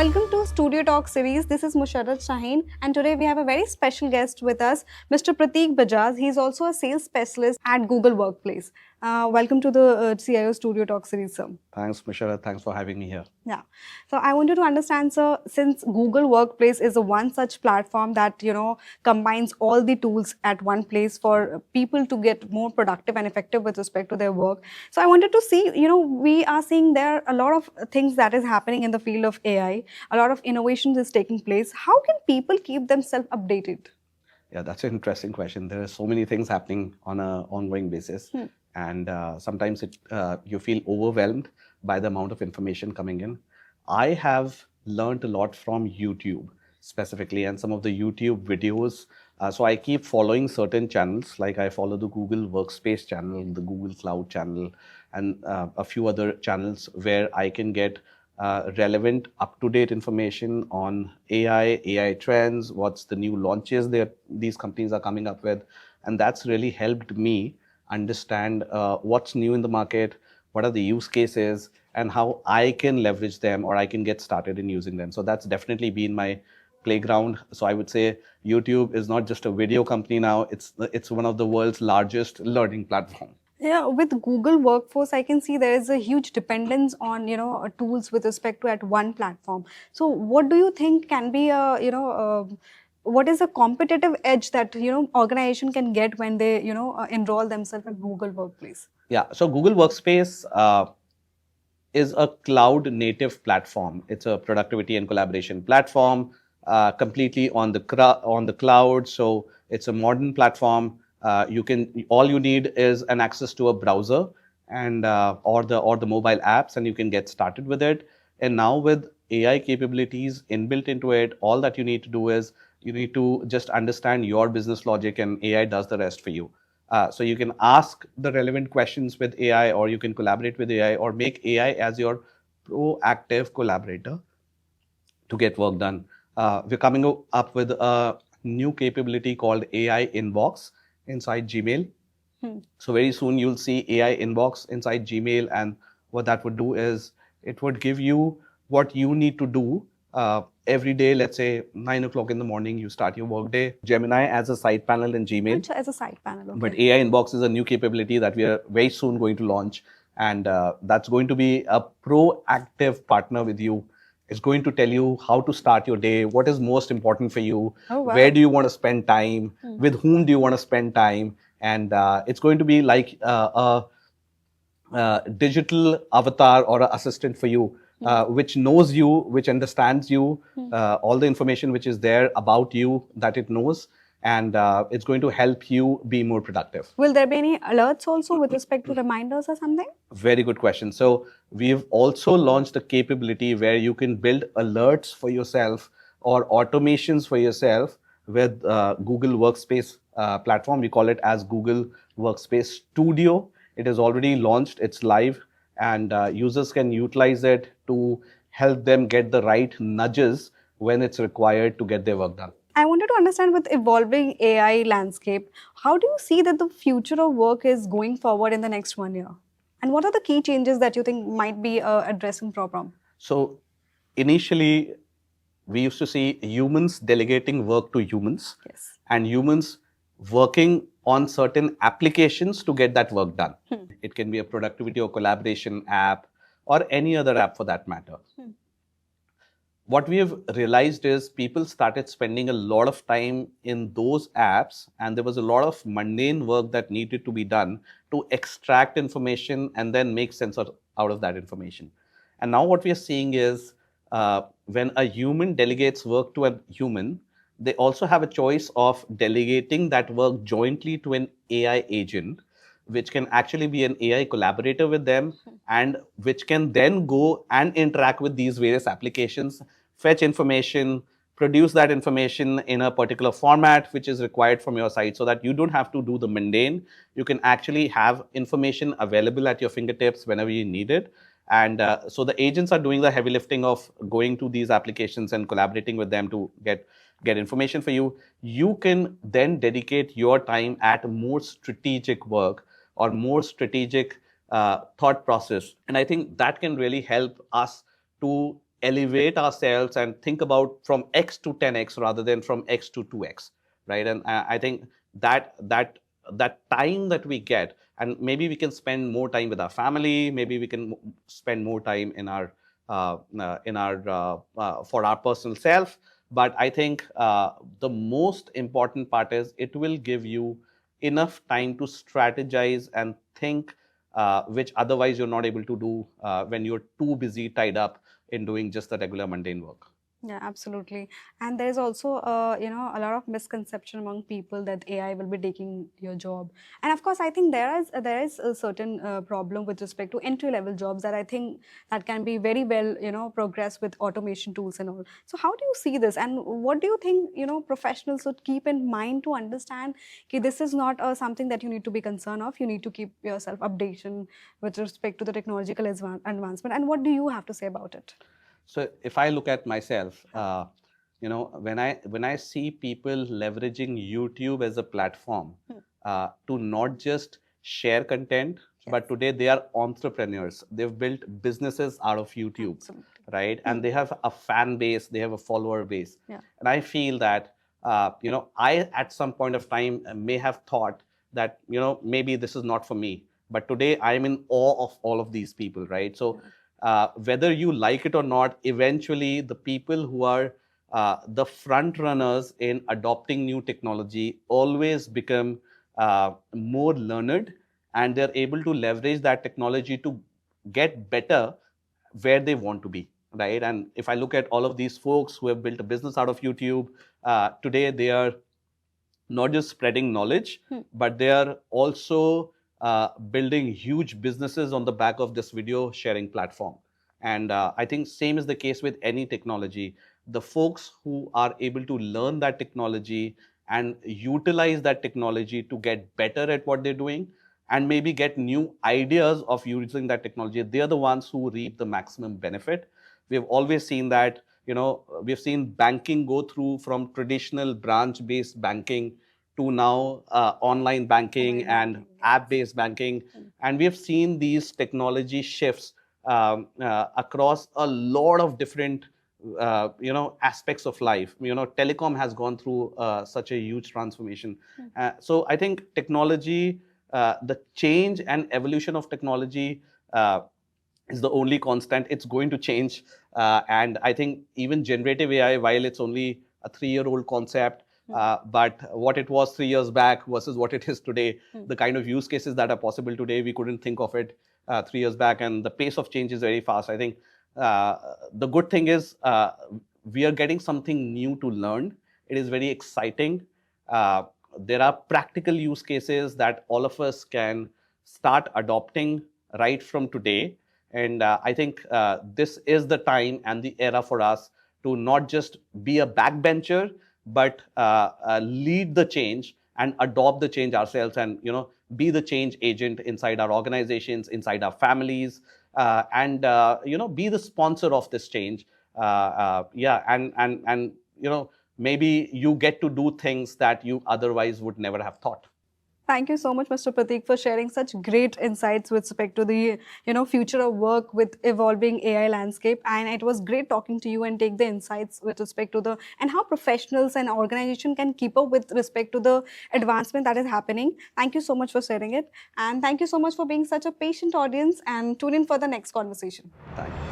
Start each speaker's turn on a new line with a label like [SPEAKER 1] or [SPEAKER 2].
[SPEAKER 1] Welcome to Studio Talk series. This is Musharrat Shaheen, and today we have a very special guest with us, Mr. Prateek Bajaj. He's also a sales specialist at Google Workplace. Welcome to the CIO Studio Talk series, sir.
[SPEAKER 2] Thanks, Musharrat. Thanks for having me here.
[SPEAKER 1] Yeah. So I wanted to understand, sir, since Google Workplace is the one such platform that, combines all the tools at one place for people to get more productive and effective with respect to their work. So I wanted to see, we are seeing there are a lot of things that is happening in the field of AI. A lot of innovations is taking place. How can people keep themselves updated?
[SPEAKER 2] Yeah, that's an interesting question. There are so many things happening on an ongoing basis. And sometimes you feel overwhelmed by the amount of information coming in. I have learned a lot from YouTube specifically and some of the YouTube videos. So I keep following certain channels, like I follow the Google Workspace channel, the Google Cloud channel, and a few other channels where I can get relevant, up-to-date information on AI trends, what's the new launches that these companies are coming up with. And that's really helped me understand what's new in the market, what are the use cases, and how I can leverage them or I can get started in using them. So that's definitely been my playground. So I would say YouTube is not just a video company now, it's one of the world's largest learning platforms.
[SPEAKER 1] Yeah, with Google Workforce, I can see there is a huge dependence on, tools with respect to at one platform. So what do you think can be what is a competitive edge that, organization can get when they, enroll themselves at Google Workplace?
[SPEAKER 2] Yeah, so Google Workspace is a cloud native platform. It's a productivity and collaboration platform completely on the cloud. So it's a modern platform. All you need is an access to a browser and or the mobile apps, and you can get started with it. And now with AI capabilities inbuilt into it, all that you need to do is you need to just understand your business logic, and AI does the rest for you. So you can ask the relevant questions with AI, or you can collaborate with AI, or make AI as your proactive collaborator to get work done. We're coming up with a new capability called AI Inbox inside Gmail. So very soon you'll see AI Inbox inside Gmail, and what that would do is it would give you what you need to do every day. Let's say 9 o'clock in the morning, you start your workday. Gemini as a side panel in Gmail.
[SPEAKER 1] As a side panel, okay.
[SPEAKER 2] But AI Inbox is a new capability that we are very soon going to launch, and that's going to be a proactive partner with you. It's going to tell you how to start your day, what is most important for you, where do you want to spend time, with whom do you want to spend time, and it's going to be like a digital avatar or an assistant for you, which knows you, which understands you, all the information which is there about you that it knows, and it's going to help you be more productive.
[SPEAKER 1] Will there be any alerts also with respect to reminders or something?
[SPEAKER 2] Very good question. So we've also launched a capability where you can build alerts for yourself or automations for yourself with Google Workspace platform. We call it as Google Workspace Studio. It is already launched, it's live, and users can utilize it to help them get the right nudges when it's required to get their work done.
[SPEAKER 1] I wanted to understand, with evolving AI landscape, how do you see that the future of work is going forward in the next 1 year? And what are the key changes that you think might be addressing problem?
[SPEAKER 2] So initially, we used to see humans delegating work to humans,
[SPEAKER 1] yes,
[SPEAKER 2] and humans working on certain applications to get that work done. It can be a productivity or collaboration app or any other app for that matter. What we have realized is people started spending a lot of time in those apps, and there was a lot of mundane work that needed to be done to extract information and then make sense out of that information. And now what we are seeing is when a human delegates work to a human, they also have a choice of delegating that work jointly to an AI agent, which can actually be an AI collaborator with them, and which can then go and interact with these various applications, fetch information, produce that information in a particular format which is required from your side, so that you don't have to do the mundane. You can actually have information available at your fingertips whenever you need it. And so the agents are doing the heavy lifting of going to these applications and collaborating with them to get information for you. You can then dedicate your time at more strategic work or more strategic thought process. And I think that can really help us to elevate ourselves and think about from X to 10X rather than from X to 2X, right? And I think that time that we get, and maybe we can spend more time with our family, maybe we can spend more time in our for our personal self. But I think the most important part is it will give you enough time to strategize and think, which otherwise you're not able to do when you're too busy tied up in doing just the regular mundane work.
[SPEAKER 1] Yeah, absolutely. And there's also, a lot of misconception among people that AI will be taking your job. And of course, I think there is a certain problem with respect to entry-level jobs that I think that can be very well, progress with automation tools and all. So how do you see this? And what do you think, professionals should keep in mind to understand that this is not something that you need to be concerned of. You need to keep yourself updated with respect to the technological advancement. And what do you have to say about it?
[SPEAKER 2] So if I look at myself, when I see people leveraging YouTube as a platform to not just share content, but today they are entrepreneurs. They've built businesses out of YouTube, right? And they have a fan base, they have a follower base. And I feel that, I at some point of time may have thought that, maybe this is not for me. But today I'm in awe of all of these people, right? So whether you like it or not, eventually the people who are the front runners in adopting new technology always become more learned, and they're able to leverage that technology to get better where they want to be, right? And if I look at all of these folks who have built a business out of YouTube, today they are not just spreading knowledge, but they are also building huge businesses on the back of this video sharing platform. And I think same is the case with any technology. The folks who are able to learn that technology and utilize that technology to get better at what they're doing and maybe get new ideas of using that technology, they are the ones who reap the maximum benefit. We've always seen that, we've seen banking go through from traditional branch-based banking to now online banking and app-based banking. And we have seen these technology shifts across a lot of different aspects of life. Telecom has gone through such a huge transformation. So I think technology, the change and evolution of technology is the only constant. It's going to change. And I think even generative AI, while it's only a 3-year-old concept, but what it was 3 years back versus what it is today, the kind of use cases that are possible today, we couldn't think of it 3 years back. And the pace of change is very fast. I think the good thing is we are getting something new to learn. It is very exciting. There are practical use cases that all of us can start adopting right from today. And I think this is the time and the era for us to not just be a backbencher, but lead the change and adopt the change ourselves, and be the change agent inside our organizations, inside our families, and be the sponsor of this change. And maybe you get to do things that you otherwise would never have thought.
[SPEAKER 1] Thank you so much, Mr. Prateek, for sharing such great insights with respect to the future of work with evolving AI landscape. And it was great talking to you and take the insights with respect to and how professionals and organization can keep up with respect to the advancement that is happening. Thank you so much for sharing it. And thank you so much for being such a patient audience, and tune in for the next conversation.
[SPEAKER 2] Thank you.